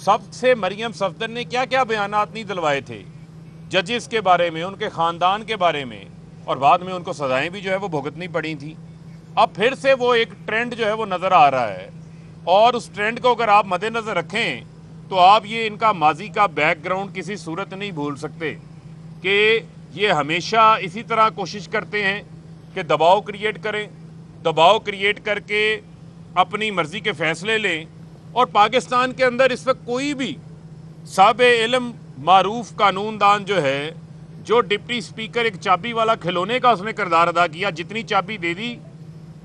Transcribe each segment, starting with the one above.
سب سے مریم صفدر نے کیا کیا بیانات نہیں دلوائے تھے ججز کے بارے میں، ان کے خاندان کے بارے میں، اور بعد میں ان کو سزائیں بھی جو ہے وہ بھگتنی پڑی تھیں۔ اب پھر سے وہ ایک ٹرینڈ جو ہے وہ نظر آ رہا ہے، اور اس ٹرینڈ کو اگر آپ مد نظر رکھیں تو آپ یہ ان کا ماضی کا بیک گراؤنڈ کسی صورت نہیں بھول سکتے کہ یہ ہمیشہ اسی طرح کوشش کرتے ہیں کہ دباؤ کریٹ کریں، دباؤ کریٹ کر کے اپنی مرضی کے فیصلے لیں۔ اور پاکستان کے اندر اس وقت کوئی بھی صاحب علم معروف قانون دان جو ہے، جو ڈپٹی سپیکر ایک چابی والا کھلونے کا اس نے کردار ادا کیا، جتنی چابی دے دی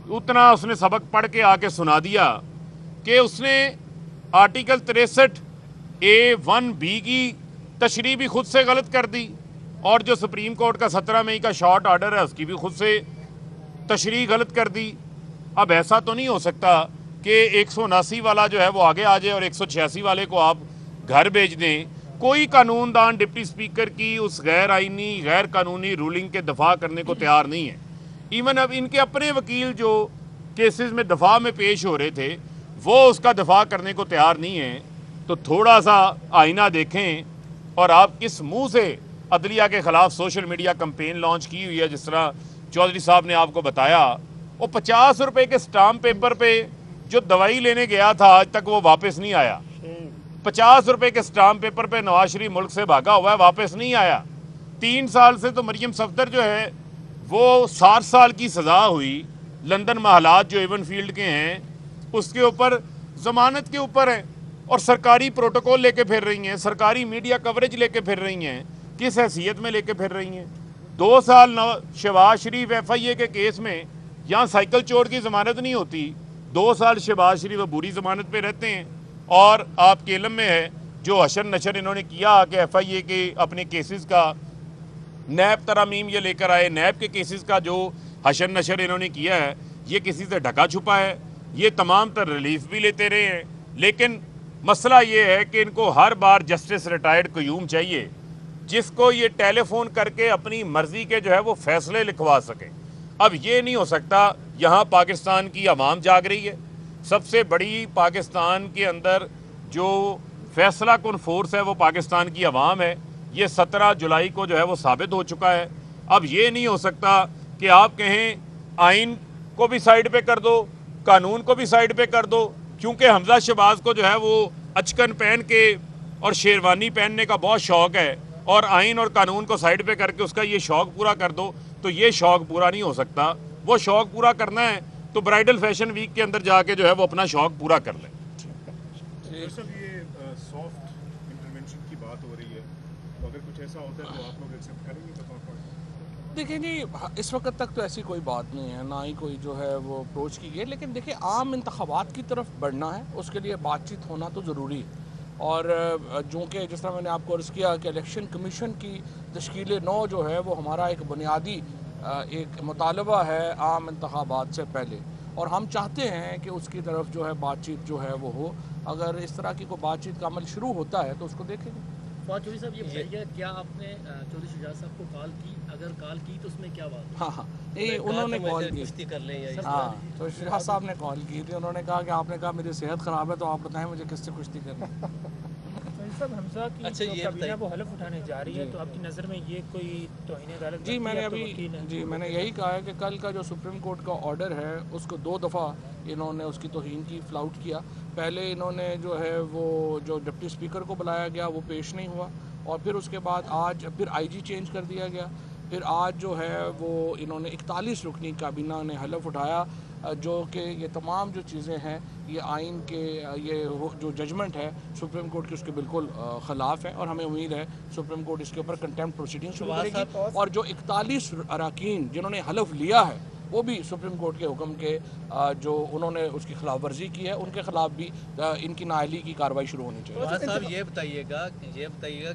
اتنا اس نے سبق پڑھ کے آ کے سنا دیا کہ اس نے آرٹیکل 63A(1)(b) کی تشریح بھی خود سے غلط کر دی، اور جو سپریم کورٹ کا 17 مئی کا شارٹ آرڈر ہے اس کی بھی خود سے تشریح غلط کر دی۔ اب ایسا تو نہیں ہو سکتا کہ 179 والا جو ہے وہ آگے آ جائے اور 186 والے کو آپ گھر بھیج دیں۔ کوئی قانون دان ڈپٹی سپیکر کی اس غیر آئینی غیر قانونی رولنگ کے دفاع کرنے کو تیار نہیں ہے۔ ایون اب ان کے اپنے وکیل جو کیسز میں دفاع میں پیش ہو رہے تھے وہ اس کا دفاع کرنے کو تیار نہیں ہیں۔ تو تھوڑا سا آئینہ دیکھیں، اور آپ کس منہ سے عدلیہ کے خلاف سوشل میڈیا کمپین لانچ کی ہوئی ہے، جس طرح چودھری صاحب نے آپ کو بتایا، وہ 50 روپے کے سٹامپ پیپر پہ جو دوائی لینے گیا تھا آج تک وہ واپس نہیں آیا۔ 50 روپے کے سٹامپ پیپر پہ نواز شریف ملک سے بھاگا ہوا ہے، واپس نہیں آیا۔ 3 سال سے تو مریم صفدر جو ہے وہ 60 سال کی سزا ہوئی، لندن محلات جو ایون فیلڈ کے ہیں اس کے اوپر ضمانت کے اوپر ہیں، اور سرکاری پروٹوکول لے کے پھر رہی ہیں، سرکاری میڈیا کوریج لے کے پھر رہی ہیں۔ کس حیثیت میں لے کے پھر رہی ہیں؟ 2 سال شہباز شریف FIA کے کیس میں یہاں سائیکل چور کی ضمانت نہیں ہوتی، 2 سال شہباز شریف عبوری ضمانت پہ رہتے ہیں۔ اور آپ کے علم میں ہے جو حشر نشر انہوں نے کیا کہ FIA کے اپنے کیسز کا نیب ترامیم یہ لے کر آئے، نیب کے کیسز کا جو حشر نشر انہوں نے کیا ہے یہ کسی سے ڈھکا چھپا ہے، یہ تمام تر ریلیف بھی لیتے رہے ہیں۔ لیکن مسئلہ یہ ہے کہ ان کو ہر بار جسٹس ریٹائرڈ قیوم چاہیے جس کو یہ ٹیلی فون کر کے اپنی مرضی کے جو ہے وہ فیصلے لکھوا سکیں۔ اب یہ نہیں ہو سکتا، یہاں پاکستان کی عوام جاگ رہی ہے، سب سے بڑی پاکستان کے اندر جو فیصلہ کن فورس ہے وہ پاکستان کی عوام ہے، یہ 17 جولائی کو جو ہے وہ ثابت ہو چکا ہے۔ اب یہ نہیں ہو سکتا کہ آپ کہیں آئین کو بھی سائیڈ پہ کر دو، قانون کو بھی سائیڈ پہ کر دو، کیونکہ حمزہ شہباز کو جو ہے وہ اچکن پہن کے اور شیروانی پہننے کا بہت شوق ہے، اور آئین اور قانون کو سائیڈ پہ کر کے اس کا یہ شوق پورا کر دو، تو یہ شوق پورا نہیں ہو سکتا۔ وہ شوق پورا کرنا ہے تو برائیڈل فیشن ویک کے اندر جا کے جو ہے وہ اپنا شوق پورا کر لیں۔ سب یہ سافٹ انٹرونشن کی بات ہو رہی ہے، تو اگر کچھ ایسا ہوتا ہے تو آپ لوگ ایکسیپٹ کریں گے؟ دیکھیں جی، اس وقت تک تو ایسی کوئی بات نہیں ہے، نہ ہی کوئی جو ہے وہ اپروچ کی گئی، لیکن دیکھیں عام انتخابات کی طرف بڑھنا ہے، اس کے لیے بات چیت ہونا تو ضروری ہے۔ اور چونکہ جس طرح میں نے آپ کو عرض کیا کہ الیکشن کمیشن کی تشکیل نو جو ہے وہ ہمارا ایک بنیادی ایک مطالبہ ہے عام انتخابات سے پہلے، اور ہم چاہتے ہیں کہ اس کی طرف جو ہے بات چیت جو ہے وہ ہو۔ اگر اس طرح کی کوئی بات چیت کا عمل شروع ہوتا ہے تو اس کو دیکھیں گے۔ فواد چودھری صاحب یہ بتائیے، کیا آپ نے چودھری شجاعت صاحب کو کال کی؟ اگر کال کی تو اس میں کیا بات؟ ہاں انہوں نے کال کی، کشتی کر لیں یا ہاں تو شجاعت صاحب نے کال کی تھی، انہوں نے کہا کہ آپ نے کہا میری صحت خراب ہے تو آپ بتائیں مجھے کس سے کشتی کرنی ہے۔ صاحب حمزہ کی جو کابینہ وہ حلف اٹھانے جا رہی ہے، تو آپ کی نظر میں یہ کوئی توہین عدالت؟ جی میں نے یہی کہا ہے کہ کل کا جو سپریم کورٹ کا آرڈر ہے اس کو 2 دفعہ انہوں نے اس کی توہین کی، فلاؤٹ کیا۔ پہلے انہوں نے جو ہے وہ جو ڈپٹی اسپیکر کو بلایا گیا وہ پیش نہیں ہوا، اور پھر اس کے بعد آج پھر IG چینج کر دیا گیا، پھر آج جو ہے وہ انہوں نے 41 رکنی کابینہ نے حلف اٹھایا، جو کہ یہ تمام جو چیزیں ہیں یہ آئین کے یہ جو ججمنٹ ہے سپریم کورٹ کی اس کے بالکل خلاف ہے، اور ہمیں امید ہے سپریم کورٹ اس کے اوپر کنٹیمپٹ پروسیڈنگ شروع کرے گی، اور جو 41 اراکین جنہوں نے حلف لیا ہے وہ بھی سپریم کورٹ کے حکم کے جو انہوں نے اس کی خلاف ورزی کی ہے ان کے خلاف بھی ان کی نااہلی کی کارروائی شروع ہونی چاہیے۔ صاحب یہ بتائیے گا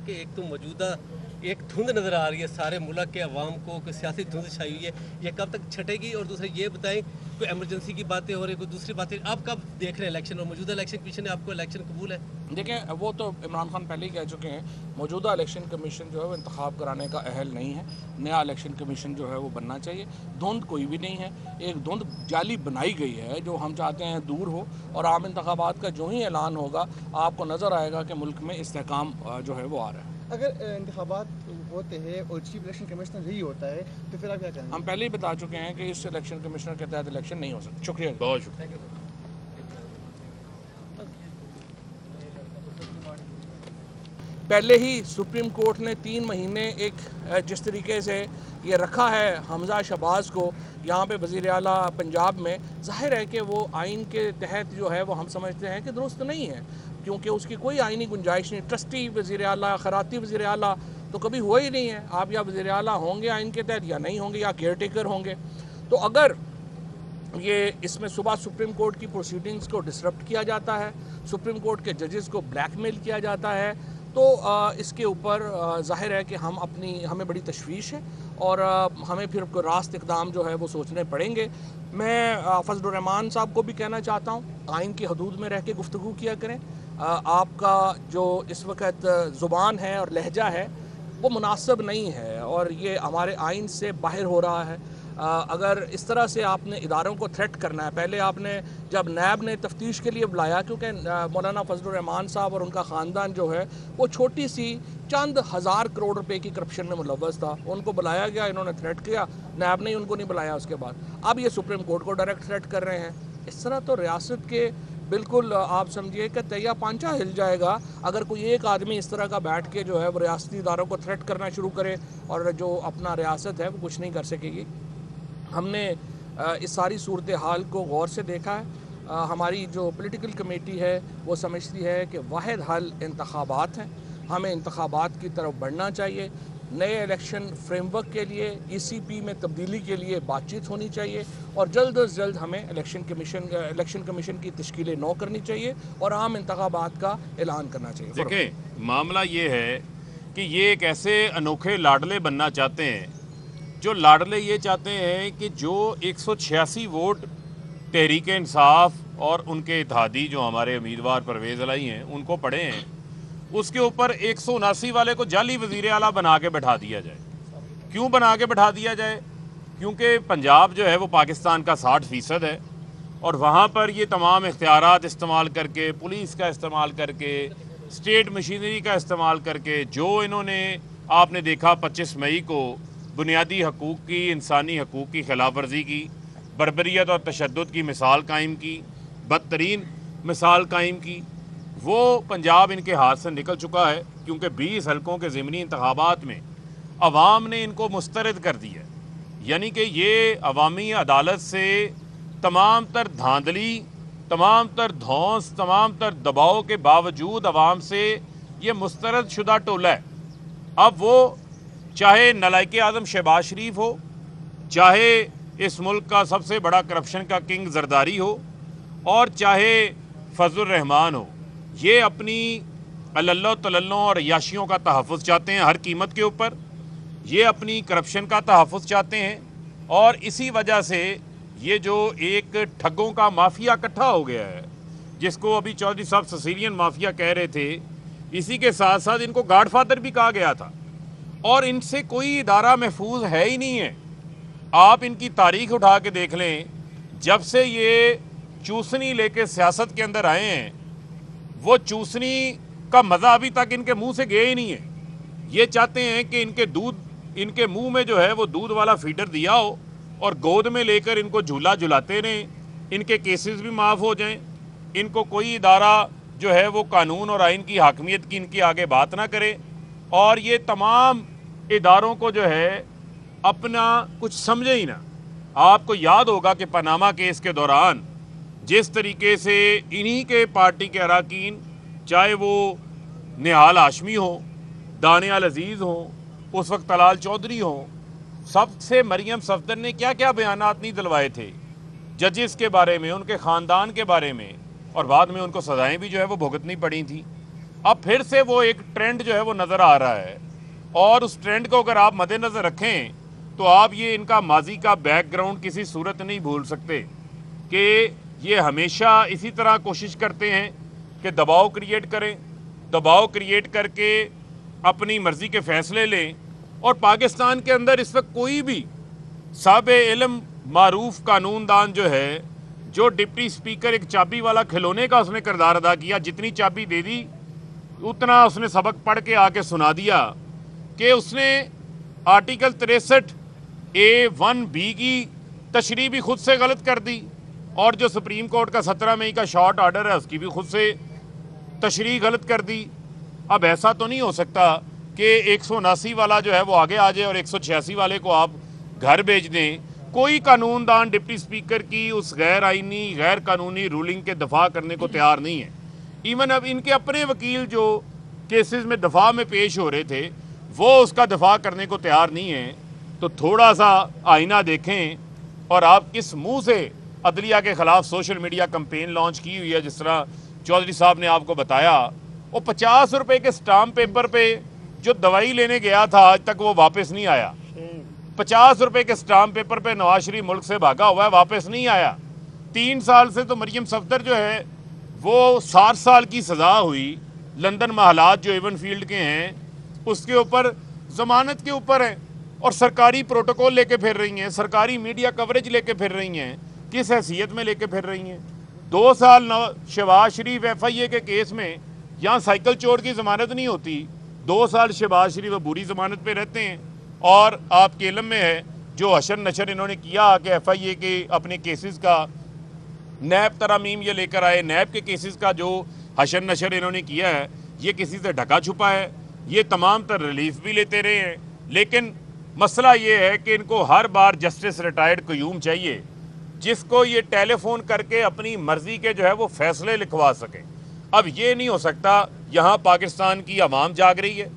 کہ ایک تو موجودہ ایک دھند نظر آ رہی ہے سارے ملک کے عوام کو کہ سیاسی دھند چھائی ہوئی ہے، یہ کب تک چھٹے گی؟ اور دوسرا یہ بتائیں کوئی ایمرجنسی کی باتیں ہو رہی ہیں، کوئی دوسری باتیں آپ کب دیکھ رہے ہیں الیکشن؟ اور موجودہ الیکشن کمیشن نے آپ کو الیکشن قبول ہے؟ دیکھیں وہ تو عمران خان پہلے ہی کہہ چکے ہیں، موجودہ الیکشن کمیشن جو ہے وہ انتخاب کرانے کا اہل نہیں ہے، نیا الیکشن کمیشن جو ہے وہ بننا چاہیے۔ دھند کوئی بھی نہیں ہے، ایک دھند جعلی بنائی گئی ہے جو ہم چاہتے ہیں دور ہو، اور عام انتخابات کا جو ہی اعلان ہوگا آپ کو نظر آئے گا کہ ملک میں استحکام جو ہے وہ آ رہا ہے۔ اگر انتخابات ہوتے ہیں اور چیف الیکشن کمشنر یہی ہوتا ہے تو پھر آپ کیا کہیں گے؟ ہم پہلے ہی بتا چکے ہیں کہ اس الیکشن کمشنر کے تحت الیکشن نہیں ہو سکتا۔ شکریہ، بہت شکریہ۔ پہلے ہی سپریم کورٹ نے 3 مہینے ایک جس طریقے سے یہ رکھا ہے حمزہ شہباز کو یہاں پہ وزیر اعلیٰ پنجاب میں، ظاہر ہے کہ وہ آئین کے تحت جو ہے وہ ہم سمجھتے ہیں کہ درست نہیں ہے، کیونکہ اس کی کوئی آئینی گنجائش نہیں۔ ٹرسٹی وزیر اعلیٰ، خیراتی وزیر اعلیٰ تو کبھی ہوا ہی نہیں ہے، آپ یا وزیر اعلیٰ ہوں گے آئین کے تحت یا نہیں ہوں گے، یا کیئر ٹیکر ہوں گے۔ تو اگر یہ اس میں صبح سپریم کورٹ کی پروسیڈنگز کو ڈسرپٹ کیا جاتا ہے، سپریم کورٹ کے ججز کو بلیک میل کیا جاتا ہے، تو اس کے اوپر ظاہر ہے کہ ہمیں بڑی تشویش ہے، اور ہمیں پھر کوئی راست اقدام جو ہے وہ سوچنے پڑیں گے۔ میں فضل الرحمان صاحب کو بھی کہنا چاہتا ہوں، آئین کی حدود میں رہ کے گفتگو کیا کریں۔ آپ کا جو اس وقت زبان ہے اور لہجہ ہے وہ مناسب نہیں ہے، اور یہ ہمارے آئین سے باہر ہو رہا ہے۔ اگر اس طرح سے آپ نے اداروں کو تھریٹ کرنا ہے، پہلے آپ نے جب نیب نے تفتیش کے لیے بلایا، کیونکہ مولانا فضل الرحمان صاحب اور ان کا خاندان جو ہے وہ چھوٹی سی چند ہزار کروڑ روپے کی کرپشن میں ملوث تھا، ان کو بلایا گیا، انہوں نے تھریٹ کیا، نیب نے ان کو نہیں بلایا اس کے بعد، اب یہ سپریم کورٹ کو ڈائریکٹ تھریٹ کر رہے ہیں۔ اس طرح تو ریاست کے بالکل آپ سمجھیے کہ تہیا پانچا ہل جائے گا اگر کوئی ایک آدمی اس طرح کا بیٹھ کے جو ہے وہ ریاستی اداروں کو تھریٹ کرنا شروع کرے، اور جو اپنا ریاست ہے وہ کچھ نہیں کر سکے گی۔ ہم نے اس ساری صورتحال کو غور سے دیکھا ہے۔ ہماری جو پولیٹیکل کمیٹی ہے وہ سمجھتی ہے کہ واحد حل انتخابات ہیں، ہمیں انتخابات کی طرف بڑھنا چاہیے۔ نئے الیکشن فریم ورک کے لیے ای سی پی میں تبدیلی کے لیے بات چیت ہونی چاہیے، اور جلد از جلد ہمیں الیکشن کمیشن کی تشکیل نو کرنی چاہیے اور عام انتخابات کا اعلان کرنا چاہیے۔ دیکھیں معاملہ یہ ہے کہ یہ ایک ایسے انوکھے لاڈلے بننا چاہتے ہیں، جو لاڈلے یہ چاہتے ہیں کہ جو 186 ووٹ تحریک انصاف اور ان کے اتحادی جو ہمارے امیدوار پرویز الہی ہیں ان کو پڑے ہیں، اس کے اوپر 179 والے کو جعلی وزیر اعلیٰ بنا کے بٹھا دیا جائے۔ کیوں بنا کے بٹھا دیا جائے؟ کیونکہ پنجاب جو ہے وہ پاکستان کا 60% ہے، اور وہاں پر یہ تمام اختیارات استعمال کر کے، پولیس کا استعمال کر کے، اسٹیٹ مشینری کا استعمال کر کے، جو انہوں نے آپ نے دیکھا 25 مئی کو بنیادی حقوق کی، انسانی حقوق کی خلاف ورزی کی، بربریت اور تشدد کی مثال قائم کی، بدترین مثال قائم کی، وہ پنجاب ان کے ہاتھ سے نکل چکا ہے، کیونکہ 20 حلقوں کے ضمنی انتخابات میں عوام نے ان کو مسترد کر دیا ہے۔ یعنی کہ یہ عوامی عدالت سے تمام تر دھاندلی، تمام تر دھونس، تمام تر دباؤ کے باوجود عوام سے یہ مسترد شدہ ٹولہ ہے۔ اب وہ چاہے نالائق اعظم شہباز شریف ہو، چاہے اس ملک کا سب سے بڑا کرپشن کا کنگ زرداری ہو، اور چاہے فضل الرحمان ہو، یہ اپنی اللہ تللوں اور عیاشیوں کا تحفظ چاہتے ہیں ہر قیمت کے اوپر، یہ اپنی کرپشن کا تحفظ چاہتے ہیں، اور اسی وجہ سے یہ جو ایک ٹھگوں کا مافیا اکٹھا ہو گیا ہے، جس کو ابھی چودھری صاحب سسیلین مافیا کہہ رہے تھے، اسی کے ساتھ ساتھ ان کو گاڈ فادر بھی کہا گیا تھا، اور ان سے کوئی ادارہ محفوظ ہے ہی نہیں ہے۔ آپ ان کی تاریخ اٹھا کے دیکھ لیں، جب سے یہ چوسنی لے کے سیاست کے اندر آئے ہیں، وہ چوسنی کا مزہ ابھی تک ان کے منہ سے گیا ہی نہیں ہے۔ یہ چاہتے ہیں کہ ان کے منہ میں جو ہے وہ دودھ والا فیڈر دیا ہو، اور گود میں لے کر ان کو جھولا جھلاتے رہیں، ان کے کیسز بھی معاف ہو جائیں، ان کو کوئی ادارہ جو ہے وہ قانون اور آئین کی حاکمیت کی ان کی آگے بات نہ کرے، اور یہ تمام اداروں کو جو ہے اپنا کچھ سمجھے ہی نہ۔ آپ کو یاد ہوگا کہ پاناما کیس کے دوران جس طریقے سے انہی کے پارٹی کے اراکین، چاہے وہ نہال ہاشمی ہوں، دانیال عزیز ہوں، اس وقت طلال چودھری ہوں، سب سے مریم صفدر نے کیا کیا بیانات نہیں دلوائے تھے ججز کے بارے میں، ان کے خاندان کے بارے میں، اور بعد میں ان کو سزائیں بھی جو ہے وہ بھگتنی پڑی تھیں۔ اب پھر سے وہ ایک ٹرینڈ جو ہے وہ نظر آ رہا ہے اور اس ٹرینڈ کو اگر آپ مد نظر رکھیں تو آپ یہ ان کا ماضی کا بیک گراؤنڈ کسی صورت نہیں بھول سکتے کہ یہ ہمیشہ اسی طرح کوشش کرتے ہیں کہ دباؤ کریٹ کریں، دباؤ کریٹ کر کے اپنی مرضی کے فیصلے لیں. اور پاکستان کے اندر اس وقت کوئی بھی صاحب علم معروف قانون دان جو ہے، جو ڈپٹی سپیکر ایک چابی والا کھلونے کا اس نے کردار ادا کیا، جتنی چابی دے دی اتنا اس نے سبق پڑھ کے آ کے سنا دیا کہ اس نے آرٹیکل 63A(1)(b) کی تشریح بھی خود سے غلط کر دی، اور جو سپریم کورٹ کا 17 مئی کا شارٹ آرڈر ہے اس کی بھی خود سے تشریح غلط کر دی. اب ایسا تو نہیں ہو سکتا کہ 179 والا جو ہے وہ آگے آ جائے اور 186 والے کو آپ گھر بھیج دیں. کوئی قانون دان ڈپٹی سپیکر کی اس غیر آئینی غیر قانونی رولنگ کے دفاع کرنے کو تیار نہیں ہے. ایون اب ان کے اپنے وکیل جو کیسز میں دفاع میں پیش ہو رہے تھے وہ اس کا دفاع کرنے کو تیار نہیں ہیں. تو تھوڑا سا آئینہ دیکھیں. اور آپ کس منہ سے عدلیہ کے خلاف سوشل میڈیا کمپین لانچ کی ہوئی ہے، جس طرح چودھری صاحب نے آپ کو بتایا، وہ 50 روپے کے سٹامپ پیپر پہ جو دوائی لینے گیا تھا آج تک وہ واپس نہیں آیا. 50 روپے کے سٹامپ پیپر پہ نواز شریف ملک سے بھاگا ہوا ہے، واپس نہیں آیا. 3 سال سے تو مریم صفدر جو ہے وہ 60 سال کی سزا ہوئی. لندن محلات جو ایون فیلڈ کے ہیں اس کے اوپر ضمانت کے اوپر ہیں، اور سرکاری پروٹوکول لے کے پھر رہی ہیں، سرکاری میڈیا کوریج لے کے پھر رہی ہیں. کس حیثیت میں لے کے پھر رہی ہیں؟ 2 سال شہباز شریف FIA کے کیس میں یہاں سائیکل چور کی ضمانت نہیں ہوتی، 2 سال شہباز شریف عبوری ضمانت پہ رہتے ہیں. اور آپ کے علم میں ہے جو حشر نشر انہوں نے کیا کہ FIA کے اپنے کیسز کا نیب ترامیم یہ لے کر آئے، نیب کے کیسز کا جو حشر نشر انہوں نے کیا ہے یہ کسی سے ڈھکا چھپا ہے. یہ تمام تر ریلیف بھی لیتے رہے ہیں، لیکن مسئلہ یہ ہے کہ ان کو ہر بار جسٹس ریٹائرڈ قیوم چاہیے جس کو یہ ٹیلی فون کر کے اپنی مرضی کے جو ہے وہ فیصلے لکھوا سکیں. اب یہ نہیں ہو سکتا. یہاں پاکستان کی عوام جاگ رہی ہے.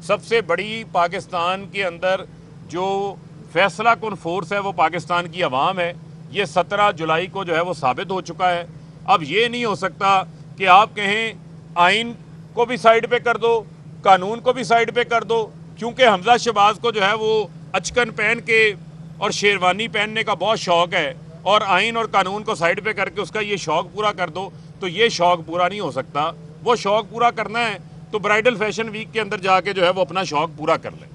سب سے بڑی پاکستان کے اندر جو فیصلہ کن فورس ہے وہ پاکستان کی عوام ہے. یہ 17 جولائی کو جو ہے وہ ثابت ہو چکا ہے. اب یہ نہیں ہو سکتا کہ آپ کہیں آئین کو بھی سائیڈ پہ کر دو، قانون کو بھی سائیڈ پہ کر دو، کیونکہ حمزہ شہباز کو جو ہے وہ اچکن پہن کے اور شیروانی پہننے کا بہت شوق ہے، اور آئین اور قانون کو سائیڈ پہ کر کے اس کا یہ شوق پورا کر دو. تو یہ شوق پورا نہیں ہو سکتا. وہ شوق پورا کرنا ہے تو برائیڈل فیشن ویک کے اندر جا کے جو ہے وہ اپنا شوق پورا کر لیں.